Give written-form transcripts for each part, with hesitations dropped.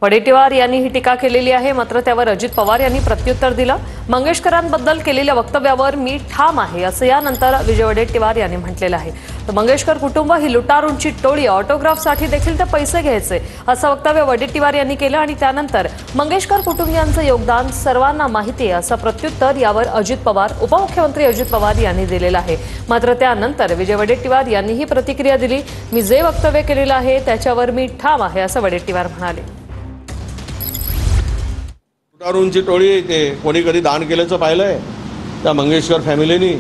वडेट्टीवार यांनी ही टीका केलेली आहे, मात्र त्यावर अजित पवार यांनी प्रत्युत्तर दिलं। मंगेशकरांबद्दल केलेल्या वक्तव्यावर मी ठाम आहे असं यानंतर विजय वडेट्टीवार यांनी म्हटलेलं आहे। तर मंगेशकर कुटुंब ही लुटारूंची टोळी, ऑटोग्राफसाठी देखील ते पैसे घ्यायचे असं वक्तव्य वडेट्टीवार यांनी केलं आणि त्यानंतर मंगेशकर कुटुंबियांचं योगदान सर्वांना माहिती आहे असं प्रत्युत्तर यावर अजित पवार, उपमुख्यमंत्री अजित पवार यांनी दिलेलं आहे। मात्र त्यानंतर विजय वडेट्टीवार यांनी ही प्रतिक्रिया दिली। मी जे वक्तव्य केलेलं आहे त्याच्यावर मी ठाम आहे असं वडेट्टीवार म्हणाले। लुटारूंची टोळी ते कोणी कधी दान केल्याचं पाहिलंय? त्या मंगेशकर फॅमिलीनी,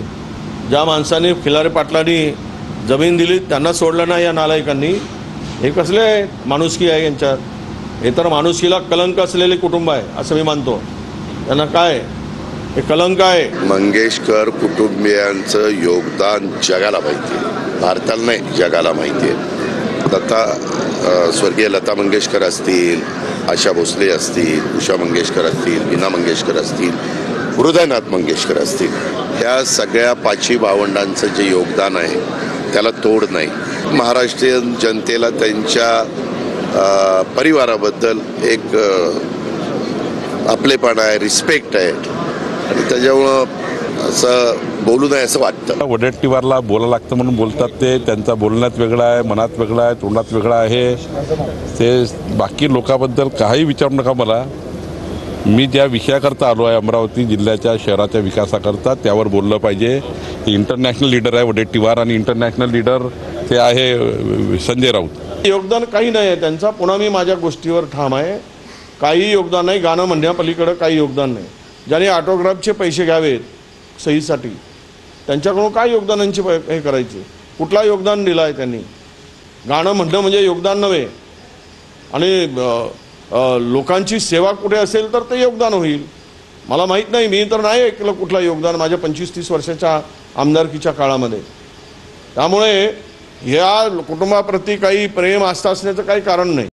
ज्या माणसाने खिलारे पाटलांनी जमीन दिली त्यांना सोडलं नाही या नालायकांनी। हे कसले माणुसकी आहे यांच्यात? हे तर माणुसकीला कलंक असलेले कुटुंब आहे असं मी मानतो। त्यांना काय हे कलंक आहे? मंगेशकर कुटुंबियांचं योगदान जगाला माहिती आहे, भारताला नाही जगाला माहिती आहे। स्वर्गीय लता मंगेशकर असतील, आशा भोसले असतील, उषा मंगेशकर असतील, मीना मंगेशकर असतील, हृदयनाथ मंगेशकर असतील, ह्या सगळ्या पाची भावंडांचं जे योगदान आहे त्याला तोड नाही। महाराष्ट्रीयन जनतेला त्यांच्या परिवाराबद्दल एक आपलेपण आहे, रिस्पेक्ट आहे आणि त्याच्यामुळं असं बोलू नये असं वाटतं। वडेट्टीवारला बोलायला लागतं म्हणून बोलतात ते, त्यांचा बोलण्यात वेगळा आहे, मनात वेगळा आहे, तोंडात वेगळा आहे। ते बाकी लोकांबद्दल काही विचारू नका मला। मी ज्या विषयाकरता आलो आहे, अमरावती जिल्ह्याच्या शहराच्या विकासाकरता, त्यावर बोललं पाहिजे। इंटरनॅशनल लीडर आहे वडेट्टीवार आणि इंटरनॅशनल लीडर ते आहे संजय राऊत। योगदान काही नाही आहे त्यांचा, पुन्हा मी माझ्या गोष्टीवर ठाम आहे। काही योगदान नाही, गाणं म्हणण्यापलीकडे काही योगदान नाही। ज्याने ऑटोग्राफचे पैसे घ्यावेत सहीसाठी, त्यांच्याकडून काय योगदानांची हे करायचे? कुठला योगदान दिलं आहे त्यांनी? गाणं म्हणणं म्हणजे योगदान नव्हे। आणि लोकांची सेवा कुठे असेल तर ते योगदान होईल। मला माहीत नाही, मी तर नाही ऐकलं कुठलं योगदान माझ्या 25-30 वर्षाच्या आमदारकीच्या काळामध्ये। त्यामुळे ह्या कुटुंबाप्रती काही प्रेम आस्था असण्याचं काही कारण नाही।